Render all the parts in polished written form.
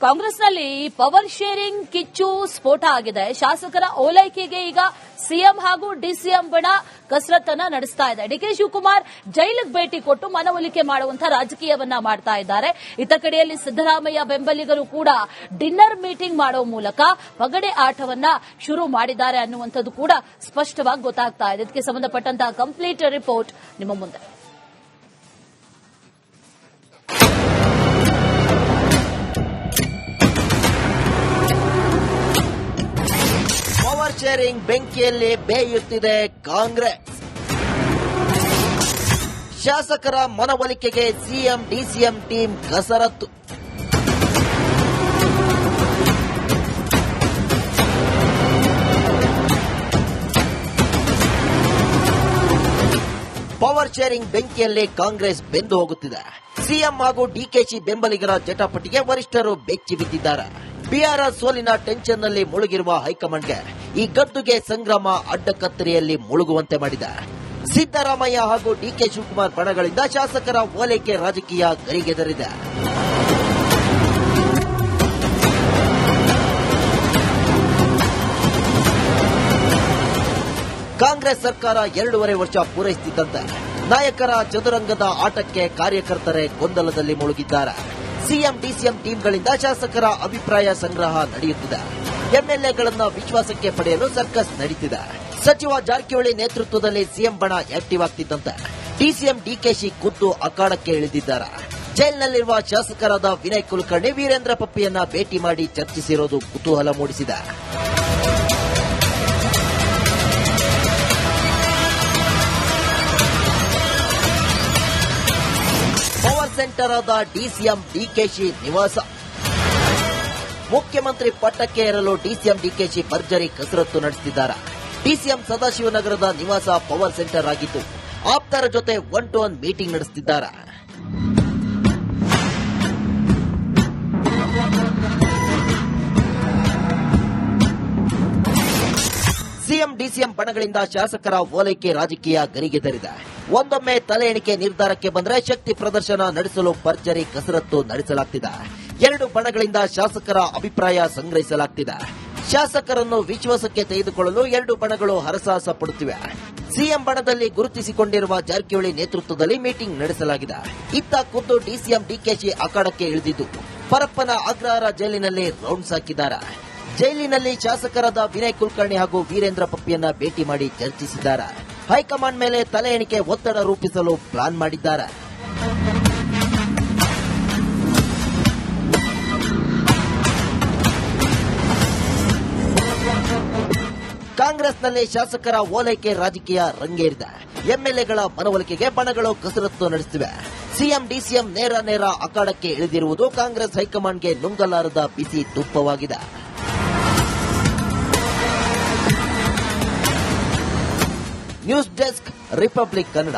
ಕಾಂಗ್ರೆಸ್ನಲ್ಲಿ power sharing ಕಿಚ್ಚು ಸ್ಫೋಟ ಆಗಿದೆ. ಶಾಸಕರ ಓಲೈಕೆಗೆ ಈಗ ಸಿಎಂ ಹಾಗೂ ಡಿಸಿಎಂ ಬಣ ಕಸರತ್ತನ್ನ ನಡೆಸ್ತಾ ಇದೆ. ಡಿಕೆ ಶಿವಕುಮಾರ್ ಜೈಲಿಗೆ ಭೇಟಿ ಕೊಟ್ಟು ಮನವೊಲಿಕೆ ಮಾಡುವಂತಹ ರಾಜಕೀಯವನ್ನ ಮಾಡ್ತಾ ಇದ್ದಾರೆ. ಇತ್ತ ಕಡೆಯಲ್ಲಿ ಸಿದ್ದರಾಮಯ್ಯ ಬೆಂಬಲಿಗರು ಕೂಡ ಡಿನ್ನರ್ ಮೀಟಿಂಗ್ ಮಾಡೋ ಮೂಲಕ ಪಗಡೆ ಆಟವನ್ನ ಶುರು ಮಾಡಿದ್ದಾರೆ ಅನ್ನುವಂಥದ್ದು ಕೂಡ ಸ್ಪಷ್ಟವಾಗಿ ಗೊತ್ತಾಗ್ತಾ ಇದೆ. ಇದಕ್ಕೆ ಸಂಬಂಧಪಟ್ಟಂತಹ ಕಂಪ್ಲೀಟ್ ರಿಪೋರ್ಟ್ ನಿಮ್ಮ ಮುಂದೆ. ಪವರ್ ಶೇರಿಂಗ್ ಬೆಂಕಿಯಲ್ಲಿ ಬೇಯುತ್ತಿದೆ ಕಾಂಗ್ರೆಸ್. ಶಾಸಕರ ಮನವೊಲಿಕೆಗೆ ಸಿಎಂ ಡಿಸಿಎಂ ಟೀಮ್ ಕಸರತ್ತು. ಪವರ್ ಶೇರಿಂಗ್ ಬೆಂಕಿಯಲ್ಲಿ ಕಾಂಗ್ರೆಸ್ ಬೆಂದು ಹೋಗುತ್ತಿದೆ. ಸಿಎಂ ಹಾಗೂ ಡಿಕೆಶಿ ಬೆಂಬಲಿಗರ ಜಟಾಪಟಿಗೆ ವರಿಷ್ಠರು ಬೆಚ್ಚಿ ಬಿದ್ದಿದ್ದಾರೆ. ಬಿಆರ್ಎಸ್ ಸೋಲಿನ ಟೆನ್ಷನ್ನಲ್ಲಿ ಮುಳುಗಿರುವ ಹೈಕಮಾಂಡ್ಗೆ ಈ ಗದ್ದುಗೆ ಸಂಗ್ರಾಮ ಅಡ್ಡಕತ್ತರಿಯಲ್ಲಿ ಮುಳುಗುವಂತೆ ಮಾಡಿದೆ. ಸಿದ್ದರಾಮಯ್ಯ ಹಾಗೂ ಡಿಕೆ ಶಿವಕುಮಾರ್ ಬಣಗಳಿಂದ ಶಾಸಕರ ಓಲೈಕೆ ರಾಜಕೀಯ ಗರಿಗೆದರಿದೆ. ಕಾಂಗ್ರೆಸ್ ಸರ್ಕಾರ 2.5 ವರ್ಷ ಪೂರೈಸುತ್ತಿದ್ದಂತೆ ನಾಯಕರ ಚದುರಂಗದ ಆಟಕ್ಕೆ ಕಾರ್ಯಕರ್ತರೇ ಗೊಂದಲದಲ್ಲಿ ಮುಳುಗಿದ್ದಾರೆ. ಸಿಎಂ ಡಿಸಿಎಂ ಟೀಮ್ಗಳಿಂದ ಶಾಸಕರ ಅಭಿಪ್ರಾಯ ಸಂಗ್ರಹ ನಡೆಯುತ್ತಿದೆ. ಎಂಎಲ್ಎಗಳನ್ನ ವಿಶ್ವಾಸಕ್ಕೆ ಪಡೆಯಲು ಸರ್ಕಸ್ ನಡೀತಿದೆ. ಸಚಿವ ಜಾರಕಿಹೊಳಿ ನೇತೃತ್ವದಲ್ಲಿ ಸಿಎಂ ಬಣ ಆಕ್ಟಿವ್ ಆಗ್ತಿದ್ದಂತೆ ಡಿಸಿಎಂ ಡಿಕೆಶಿ ಖುದ್ದು ಅಖಾಡಕ್ಕೆ ಇಳಿದಿದ್ದಾರೆ. ಜೈಲಿನಲ್ಲಿರುವ ಶಾಸಕರಾದ ವಿನಯ್ ಕುಲಕರ್ಣಿ, ವೀರೇಂದ್ರ ಪಪ್ಪಿಯನ್ನ ಭೇಟಿ ಮಾಡಿ ಚರ್ಚಿಸಿರೋದು ಕುತೂಹಲ ಮೂಡಿಸಿದೆ. ಪವರ್ ಸೆಂಟರ್ ಆದ ಡಿಸಿಎಂ ಡಿಕೆಶಿ ನಿವಾಸ. ಮುಖ್ಯಮಂತ್ರಿ ಪಟ್ಟಕ್ಕೆ ಏರಲು ಡಿಸಿಎಂ ಡಿಕೆಶಿ ಭರ್ಜರಿ ಕಸರತ್ತು ನಡೆಸುತ್ತಿದ್ದಾರೆ. ಡಿಸಿಎಂ ಸದಾಶಿವನಗರದ ನಿವಾಸ ಪವರ್ ಸೆಂಟರ್ ಆಗಿದ್ದು ಆಪ್ತರ ಜೊತೆ 1-to-1 ಮೀಟಿಂಗ್ ನಡೆಸುತ್ತಿದ್ದಾರೆ. ಸಿಎಂ ಡಿಸಿಎಂ ಬಣಗಳಿಂದ ಶಾಸಕರ ಓಲೈಕೆ ರಾಜಕೀಯ ಗರಿಗೆದರಿದೆ. ಒಂದೊಮ್ಮೆ ತಲೆ ಎಣಿಕೆ ನಿರ್ಧಾರಕ್ಕೆ ಬಂದರೆ ಶಕ್ತಿ ಪ್ರದರ್ಶನ ನಡೆಸಲು ಭರ್ಜರಿ ಕಸರತ್ತು ನಡೆಸಲಾಗುತ್ತಿದೆ. 2 ಬಣಗಳಿಂದ ಶಾಸಕರ ಅಭಿಪ್ರಾಯ ಸಂಗ್ರಹಿಸಲಾಗುತ್ತಿದೆ. ಶಾಸಕರನ್ನು ವಿಶ್ವಾಸಕ್ಕೆ ತೆಗೆದುಕೊಳ್ಳಲು 2 ಬಣಗಳು ಹರಸಾಹಸ ಪಡುತ್ತಿವೆ. ಸಿಎಂ ಬಣದಲ್ಲಿ ಗುರುತಿಸಿಕೊಂಡಿರುವ ಜಾರಕಿಹೊಳಿ ನೇತೃತ್ವದಲ್ಲಿ ಮೀಟಿಂಗ್ ನಡೆಸಲಾಗಿದೆ. ಇತ್ತ ಖುದ್ದು ಡಿಸಿಎಂ ಡಿಕೆಶಿ ಅಖಾಡಕ್ಕೆ ಇಳಿದಿದ್ದು ಪರಪ್ಪನ ಅಗ್ರಹಾರ ಜೈಲಿನಲ್ಲಿ ರೌಂಡ್ಸ್ ಹಾಕಿದ್ದಾರೆ. ಜೈಲಿನಲ್ಲಿ ಶಾಸಕರಾದ ವಿನಯ್ ಕುಲಕರ್ಣಿ ಹಾಗೂ ವೀರೇಂದ್ರ ಪಪ್ಪಿಯನ್ನ ಭೇಟಿ ಮಾಡಿ ಚರ್ಚಿಸಿದ್ದಾರೆ. ಹೈಕಮಾಂಡ್ ಮೇಲೆ ತಲೆ ಎಣಿಕೆ ಒತ್ತಡ ರೂಪಿಸಲು ಪ್ಲಾನ್ ಮಾಡಿದ್ದಾರೆ. ಕಾಂಗ್ರೆಸ್ನಲ್ಲಿ ಶಾಸಕರ ಓಲೈಕೆ ರಾಜಕೀಯ ರಂಗೇರಿದೆ. ಎಂಎಲ್ಎಗಳ ಮನವೊಲಿಕೆಗೆ ಬಣಗಳು ಕಸರತ್ತು ನಡೆಸುತ್ತಿವೆ. ಸಿಎಂ ಡಿಸಿಎಂ ನೇರ ಅಖಾಡಕ್ಕೆ ಇಳಿದಿರುವುದು ಕಾಂಗ್ರೆಸ್ ಹೈಕಮಾಂಡ್ಗೆ ನುಂಗಲಾರದ ಬಿಸಿ ತುಪ್ಪವಾಗಿದೆ. News desk, Republic Kannada.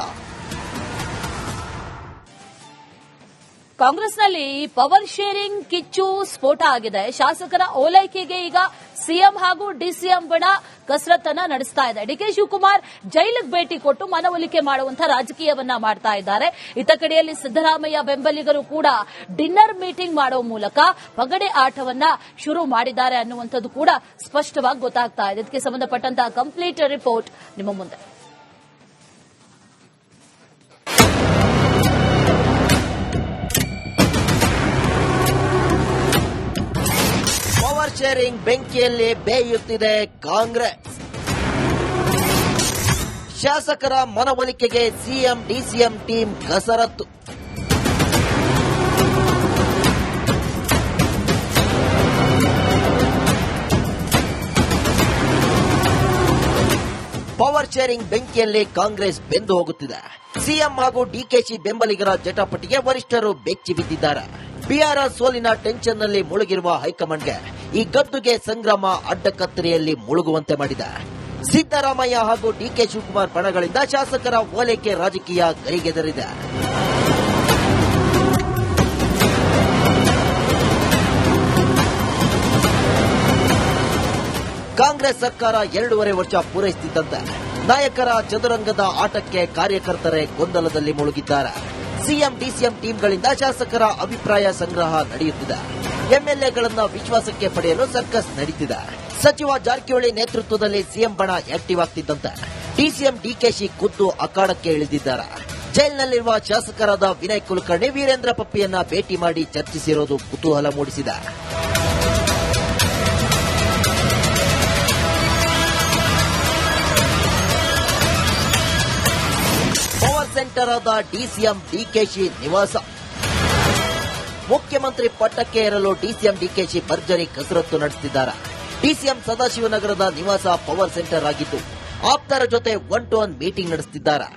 ಕಾಂಗ್ರೆಸ್ನಲ್ಲಿ ಪವರ್ ಶೇರಿಂಗ್ ಕಿಚ್ಚು ಸ್ಫೋಟ ಆಗಿದೆ. ಶಾಸಕರ ಓಲೈಕೆಗೆ ಈಗ ಸಿಎಂ ಹಾಗೂ ಡಿಸಿಎಂ ಬಣ ಕಸರತ್ತನ್ನ ನಡೆಸ್ತಾ ಇದೆ. ಡಿಕೆ ಶಿವಕುಮಾರ್ ಜೈಲಿಗೆ ಭೇಟಿ ಕೊಟ್ಟು ಮನವೊಲಿಕೆ ಮಾಡುವಂತಹ ರಾಜಕೀಯವನ್ನ ಮಾಡ್ತಾ ಇದ್ದಾರೆ. ಇತ್ತ ಕಡೆಯಲ್ಲಿ ಸಿದ್ದರಾಮಯ್ಯ ಬೆಂಬಲಿಗರು ಕೂಡ ಡಿನ್ನರ್ ಮೀಟಿಂಗ್ ಮಾಡೋ ಮೂಲಕ ಪಗಡೆ ಆಟವನ್ನ ಶುರು ಮಾಡಿದ್ದಾರೆ ಅನ್ನುವಂಥದ್ದು ಕೂಡ ಸ್ಪಷ್ಟವಾಗಿ ಗೊತ್ತಾಗ್ತಾ ಇದೆ. ಇದಕ್ಕೆ ಸಂಬಂಧಪಟ್ಟಂತಹ ಕಂಪ್ಲೀಟ್ ರಿಪೋರ್ಟ್ ನಿಮ್ಮ ಮುಂದೆ. ಪವರ್ ಶೇರಿಂಗ್ ಬೆಂಕಿಯಲ್ಲಿ ಬೇಯುತ್ತಿದೆ ಕಾಂಗ್ರೆಸ್. ಶಾಸಕರ ಮನವೊಲಿಕೆಗೆ ಸಿಎಂ ಡಿಸಿಎಂ ಟೀಮ್ ಕಸರತ್ತು. ಪವರ್ ಶೇರಿಂಗ್ ಬೆಂಕಿಯಲ್ಲಿ ಕಾಂಗ್ರೆಸ್ ಬೆಂದು ಹೋಗುತ್ತಿದೆ. ಸಿಎಂ ಹಾಗೂ ಡಿಕೆಶಿ ಬೆಂಬಲಿಗರ ಜಟಾಪಟಿಗೆ ವರಿಷ್ಠರು ಬೆಚ್ಚಿ ಬಿದ್ದಿದ್ದಾರೆ. ಬಿಆರ್ಎಸ್ ಸೋಲಿನ ಟೆನ್ಷನ್ನಲ್ಲಿ ಮುಳುಗಿರುವ ಹೈಕಮಾಂಡ್ಗೆ ಈ ಗದ್ದುಗೆ ಸಂಗ್ರಾಮ ಅಡ್ಡಕತ್ತರಿಯಲ್ಲಿ ಮುಳುಗುವಂತೆ ಮಾಡಿದೆ. ಸಿದ್ದರಾಮಯ್ಯ ಹಾಗೂ ಡಿಕೆ ಶಿವಕುಮಾರ್ ಬಣಗಳಿಂದ ಶಾಸಕರ ಓಲೈಕೆ ರಾಜಕೀಯ ಗರಿಗೆದರಿದೆ. ಕಾಂಗ್ರೆಸ್ ಸರ್ಕಾರ 2.5 ವರ್ಷ ಪೂರೈಸುತ್ತಿದ್ದಂತೆ ನಾಯಕರ ಚದುರಂಗದ ಆಟಕ್ಕೆ ಕಾರ್ಯಕರ್ತರೇ ಗೊಂದಲದಲ್ಲಿ ಮುಳುಗಿದ್ದಾರೆ. ಸಿಎಂ ಡಿಸಿಎಂ ಟೀಮ್ಗಳಿಂದ ಶಾಸಕರ ಅಭಿಪ್ರಾಯ ಸಂಗ್ರಹ ನಡೆಯುತ್ತಿದೆ. ಎಂಎಲ್ಎಗಳನ್ನ ವಿಶ್ವಾಸಕ್ಕೆ ಪಡೆಯಲು ಸರ್ಕಸ್ ನಡೀತಿದೆ. ಸಚಿವ ಜಾರಕಿಹೊಳಿ ನೇತೃತ್ವದಲ್ಲಿ ಸಿಎಂ ಬಣ ಆಕ್ಟಿವ್ ಆಗ್ತಿದ್ದಂತೆ ಡಿಸಿಎಂ ಡಿಕೆಶಿ ಖುದ್ದು ಅಖಾಡಕ್ಕೆ ಇಳಿದಿದ್ದಾರೆ. ಜೈಲಿನಲ್ಲಿರುವ ಶಾಸಕರಾದ ವಿನಯ್ ಕುಲಕರ್ಣಿ, ವೀರೇಂದ್ರ ಪಪ್ಪಿಯನ್ನ ಭೇಟಿ ಮಾಡಿ ಚರ್ಚಿಸಿರೋದು ಕುತೂಹಲ ಮೂಡಿಸಿದೆ. ಪವರ್ ಸೆಂಟರ್ ಆದ ಡಿಸಿಎಂ ಡಿಕೆಶಿ ನಿವಾಸ. ಮುಖ್ಯಮಂತ್ರಿ ಪಟ್ಟಕ್ಕೆ ಏರಲು ಡಿಸಿಎಂ ಡಿಕೆಶಿ ಭರ್ಜರಿ ಕಸರತ್ತು ನಡೆಸುತ್ತಿದ್ದಾರೆ. ಡಿಸಿಎಂ ಸದಾಶಿವನಗರದ ನಿವಾಸ ಪವರ್ ಸೆಂಟರ್ ಆಗಿದ್ದು, ಆಪ್ತರ ಜೊತೆ 1-to-1 ಮೀಟಿಂಗ್ ನಡೆಸುತ್ತಿದ್ದಾರೆ.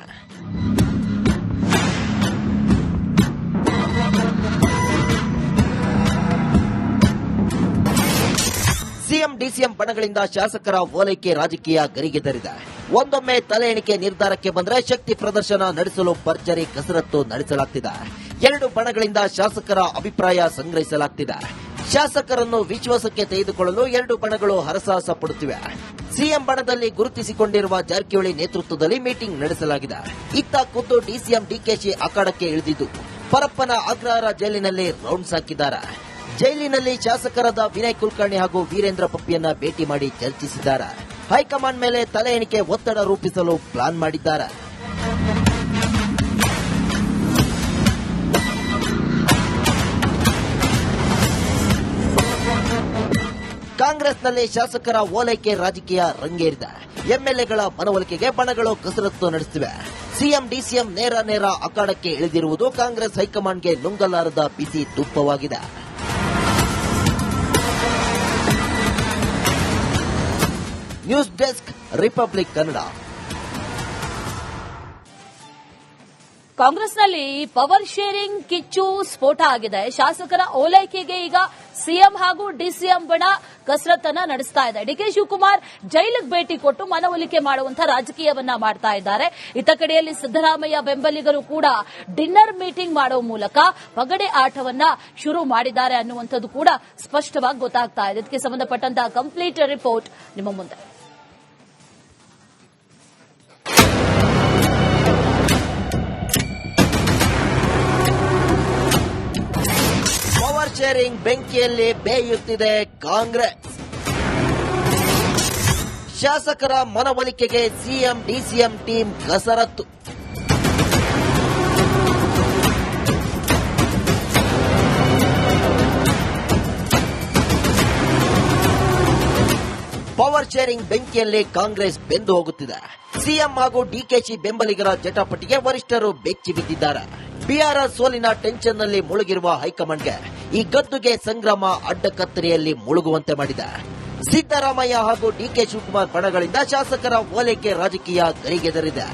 ಸಿಎಂ ಡಿಸಿಎಂ ಬಣಗಳಿಂದ ಶಾಸಕರ ಓಲೈಕೆ ರಾಜಕೀಯ ಗರಿಗೆದರಿದೆ. ಒಂದೊಮ್ಮೆ ತಲೆ ಎಣಿಕೆ ನಿರ್ಧಾರಕ್ಕೆ ಬಂದರೆ ಶಕ್ತಿ ಪ್ರದರ್ಶನ ನಡೆಸಲು ಭರ್ಜರಿ ಕಸರತ್ತು ನಡೆಸಲಾಗುತ್ತಿದೆ. 2 ಬಣಗಳಿಂದ ಶಾಸಕರ ಅಭಿಪ್ರಾಯ ಸಂಗ್ರಹಿಸಲಾಗುತ್ತಿದೆ. ಶಾಸಕರನ್ನು ವಿಶ್ವಾಸಕ್ಕೆ ತೆಗೆದುಕೊಳ್ಳಲು 2 ಬಣಗಳು ಹರಸಾಹಸ ಪಡುತ್ತಿವೆ. ಸಿಎಂ ಬಣದಲ್ಲಿ ಗುರುತಿಸಿಕೊಂಡಿರುವ ಜಾರಕಿಹೊಳಿ ನೇತೃತ್ವದಲ್ಲಿ ಮೀಟಿಂಗ್ ನಡೆಸಲಾಗಿದೆ. ಇತ್ತ ಖುದ್ದು ಡಿಸಿಎಂ ಡಿಕೆಶಿ ಅಖಾಡಕ್ಕೆ ಇಳಿದಿದ್ದು, ಪರಪ್ಪನ ಅಗ್ರಹಾರ ಜೈಲಿನಲ್ಲಿ ರೌಂಡ್ಸ್ ಹಾಕಿದ್ದಾರೆ. ಜೈಲಿನಲ್ಲಿ ಶಾಸಕರಾದ ವಿನಯ್ ಕುಲಕರ್ಣಿ ಹಾಗೂ ವೀರೇಂದ್ರ ಪಪ್ಪಿಯನ್ನ ಭೇಟಿ ಮಾಡಿ ಚರ್ಚಿಸಿದ್ದಾರೆ. ಹೈಕಮಾಂಡ್ ಮೇಲೆ ತಲೆ ಎಣಿಕೆ ಒತ್ತಡ ರೂಪಿಸಲು ಪ್ಲಾನ್ ಮಾಡಿದ್ದಾರೆ. ಕಾಂಗ್ರೆಸ್ನಲ್ಲಿ ಶಾಸಕರ ಓಲೈಕೆ ರಾಜಕೀಯ ರಂಗೇರಿದೆ. ಎಂಎಲ್ಎಗಳ ಮನವೊಲಿಕೆಗೆ ಬಣಗಳು ಕಸರತ್ತು ನಡೆಸುತ್ತಿವೆ. ಸಿಎಂ ಡಿಸಿಎಂ ನೇರ ಅಖಾಡಕ್ಕೆ ಇಳಿದಿರುವುದು ಕಾಂಗ್ರೆಸ್ ಹೈಕಮಾಂಡ್ಗೆ ನುಂಗಲಾರದ ಬಿಸಿ ತುಪ್ಪವಾಗಿದೆ. News desk, Republic Kannada. ಕಾಂಗ್ರೆಸ್ನಲ್ಲಿ ಪವರ್ ಶೇರಿಂಗ್ ಕಿಚ್ಚು ಸ್ಫೋಟ ಆಗಿದೆ. ಶಾಸಕರ ಓಲೈಕೆಗೆ ಈಗ ಸಿಎಂ ಹಾಗೂ ಡಿಸಿಎಂ ಬಣ ಕಸರತ್ತನ್ನ ನಡೆಸ್ತಾ ಇದೆ. ಡಿಕೆ ಶಿವಕುಮಾರ್ ಜೈಲಿಗೆ ಭೇಟಿ ಕೊಟ್ಟು ಮನವೊಲಿಕೆ ಮಾಡುವಂತಹ ರಾಜಕೀಯವನ್ನ ಮಾಡ್ತಾ ಇದ್ದಾರೆ. ಇತ್ತ ಕಡೆಯಲ್ಲಿ ಸಿದ್ದರಾಮಯ್ಯ ಬೆಂಬಲಿಗರು ಕೂಡ ಡಿನ್ನರ್ ಮೀಟಿಂಗ್ ಮಾಡುವ ಮೂಲಕ ಪಗಡೆ ಆಟವನ್ನ ಶುರು ಮಾಡಿದ್ದಾರೆ ಅನ್ನುವಂಥದ್ದು ಕೂಡ ಸ್ಪಷ್ಟವಾಗಿ ಗೊತ್ತಾಗ್ತಾ ಇದೆ. ಇದಕ್ಕೆ ಸಂಬಂಧಪಟ್ಟಂತಹ ಕಂಪ್ಲೀಟ್ ರಿಪೋರ್ಟ್ ನಿಮ್ಮ ಮುಂದೆ. ಪವರ್ ಶೇರಿಂಗ್ ಬೆಂಕಿಯಲ್ಲಿ ಬೇಯುತ್ತಿದೆ ಕಾಂಗ್ರೆಸ್. ಶಾಸಕರ ಮನವೊಲಿಕೆಗೆ ಸಿಎಂ ಡಿಸಿಎಂ ಟೀಮ್ ಕಸರತ್ತು. ಪವರ್ ಶೇರಿಂಗ್ ಬೆಂಕಿಯಲ್ಲಿ ಕಾಂಗ್ರೆಸ್ ಬೆಂದು ಹೋಗುತ್ತಿದೆ. ಸಿಎಂ ಹಾಗೂ ಡಿಕೆಶಿ ಬೆಂಬಲಿಗರ ಜಟಾಪಟಿಗೆ ವರಿಷ್ಠರು ಬೆಚ್ಚಿ ಬಿದ್ದಿದ್ದಾರೆ. ಬಿಆರ್ಆರ್ ಸೋಲಿನ ಟೆನ್ಷನ್ನಲ್ಲಿ ಮುಳುಗಿರುವ ಹೈಕಮಾಂಡ್ಗೆ ಈ ಗದ್ದುಗೆ ಸಂಗ್ರಾಮ ಅಡ್ಡಕತ್ತರಿಯಲ್ಲಿ ಮುಳುಗುವಂತೆ ಮಾಡಿದೆ. ಸಿದ್ದರಾಮಯ್ಯ ಹಾಗೂ ಡಿಕೆ ಶಿವಕುಮಾರ್ ಬಣಗಳಿಂದ ಶಾಸಕರ ಓಲೈಕೆ ರಾಜಕೀಯ ಗರಿಗೆದರಿದೆ.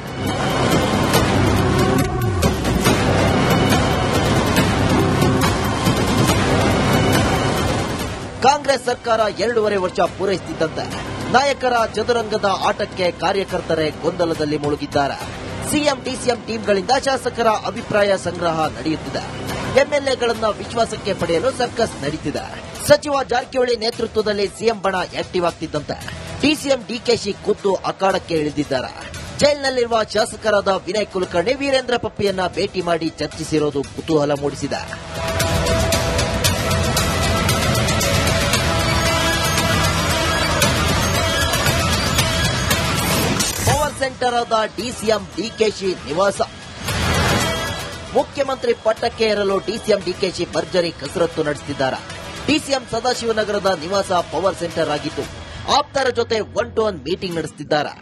ಕಾಂಗ್ರೆಸ್ ಸರ್ಕಾರ 2.5 ವರ್ಷ ಪೂರೈಸುತ್ತಿದ್ದಂತೆ ನಾಯಕರ ಚದುರಂಗದ ಆಟಕ್ಕೆ ಕಾರ್ಯಕರ್ತರೇ ಗೊಂದಲದಲ್ಲಿ ಮುಳುಗಿದ್ದಾರೆ. ಸಿಎಂ ಡಿಸಿಎಂ ಟೀಮ್ಗಳಿಂದ ಶಾಸಕರ ಅಭಿಪ್ರಾಯ ಸಂಗ್ರಹ ನಡೆಯುತ್ತಿದೆ. ಎಂಎಲ್ಎಗಳನ್ನ ವಿಶ್ವಾಸಕ್ಕೆ ಪಡೆಯಲು ಸರ್ಕಸ್ ನಡೀತಿದೆ. ಸಚಿವ ಜಾರಕಿಹೊಳಿ ನೇತೃತ್ವದಲ್ಲಿ ಸಿಎಂ ಬಣ ಆಕ್ಟಿವ್ ಆಗ್ತಿದ್ದಂತೆ ಡಿಸಿಎಂ ಡಿಕೆಶಿ ಖುದ್ದು ಅಖಾಡಕ್ಕೆ ಇಳಿದಿದ್ದಾರೆ. ಜೈಲಿನಲ್ಲಿರುವ ಶಾಸಕರಾದ ವಿನಯ್ ಕುಲಕರ್ಣಿ, ವೀರೇಂದ್ರ ಪಪ್ಪಿಯನ್ನ ಭೇಟಿ ಮಾಡಿ ಚರ್ಚಿಸಿರೋದು ಕುತೂಹಲ ಮೂಡಿಸಿದೆ. ಸೆಂಟರ್ ಆದ ಡಿಸಿಎಂ ಡಿಕೆಶಿ ನಿವಾಸ. ಮುಖ್ಯಮಂತ್ರಿ ಪಟ್ಟಕ್ಕೆ ಏರಲು ಡಿಸಿಎಂ ಡಿಕೆಶಿ ಭರ್ಜರಿ ಕಸರತ್ತು ನಡೆಸುತ್ತಿದ್ದಾರೆ. ಡಿಸಿಎಂ ಸದಾಶಿವನಗರದ ನಿವಾಸ ಪವರ್ ಸೆಂಟರ್ ಆಗಿದ್ದು, ಆಪ್ತರ ಜೊತೆ 1-to-1 ಮೀಟಿಂಗ್ ನಡೆಸುತ್ತಿದ್ದಾರೆ.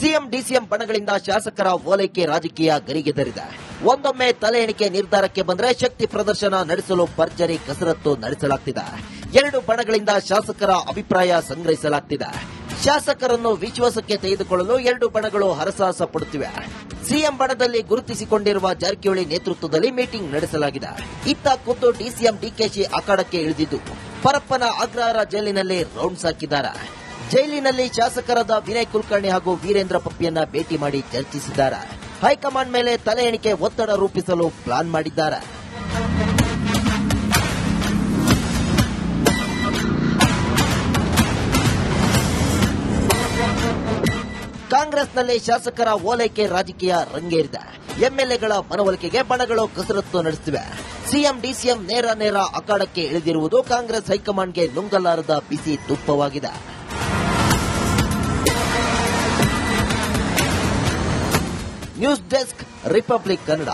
ಸಿಎಂ ಡಿಸಿಎಂ ಬಣಗಳಿಂದ ಶಾಸಕರ ಓಲೈಕೆ ರಾಜಕೀಯ ಗರಿಗೆದರಿದೆ. ಒಂದೊಮ್ಮೆ ತಲೆ ಎಣಿಕೆ ನಿರ್ಧಾರಕ್ಕೆ ಬಂದರೆ ಶಕ್ತಿ ಪ್ರದರ್ಶನ ನಡೆಸಲು ಭರ್ಜರಿ ಕಸರತ್ತು ನಡೆಸಲಾಗುತ್ತಿದೆ. 2 ಬಣಗಳಿಂದ ಶಾಸಕರ ಅಭಿಪ್ರಾಯ ಸಂಗ್ರಹಿಸಲಾಗುತ್ತಿದೆ. ಶಾಸಕರನ್ನು ವಿಶ್ವಾಸಕ್ಕೆ ತೆಗೆದುಕೊಳ್ಳಲು 2 ಬಣಗಳು ಹರಸಾಹಸ ಪಡುತ್ತಿವೆ. ಸಿಎಂ ಬಣದಲ್ಲಿ ಗುರುತಿಸಿಕೊಂಡಿರುವ ಜಾರಕಿಹೊಳಿ ನೇತೃತ್ವದಲ್ಲಿ ಮೀಟಿಂಗ್ ನಡೆಸಲಾಗಿದೆ. ಇತ್ತ ಖುದ್ದು ಡಿಸಿಎಂ ಡಿಕೆಶಿ ಅಖಾಡಕ್ಕೆ ಇಳಿದಿದ್ದು, ಪರಪ್ಪನ ಅಗ್ರಹಾರ ಜೈಲಿನಲ್ಲಿ ರೌಂಡ್ಸ್ ಹಾಕಿದ್ದಾರೆ. ಜೈಲಿನಲ್ಲಿ ಶಾಸಕರಾದ ವಿನಯ್ ಕುಲಕರ್ಣಿ ಹಾಗೂ ವೀರೇಂದ್ರ ಪಪ್ಪಿಯನ್ನ ಭೇಟಿ ಮಾಡಿ ಚರ್ಚಿಸಿದ್ದಾರೆ. ಹೈಕಮಾಂಡ್ ಮೇಲೆ ತಲೆ ಎಣಿಕೆ ಒತ್ತಡ ರೂಪಿಸಲು ಪ್ಲಾನ್ ಮಾಡಿದ್ದಾರೆ. ಕಾಂಗ್ರೆಸ್ನಲ್ಲಿ ಶಾಸಕರ ಓಲೈಕೆ ರಾಜಕೀಯ ರಂಗೇರಿದೆ. ಎಂಎಲ್ಎಗಳ ಮನವೊಲಿಕೆಗೆ ಬಣಗಳು ಕಸರತ್ತು ನಡೆಸುತ್ತಿವೆ. ಸಿಎಂ ಡಿಸಿಎಂ ನೇರ ಅಖಾಡಕ್ಕೆ ಇಳಿದಿರುವುದು ಕಾಂಗ್ರೆಸ್ ಹೈಕಮಾಂಡ್ಗೆ ನುಂಗಲಾರದ ಬಿಸಿ ತುಪ್ಪವಾಗಿದೆ. News desk, Republic Kannada.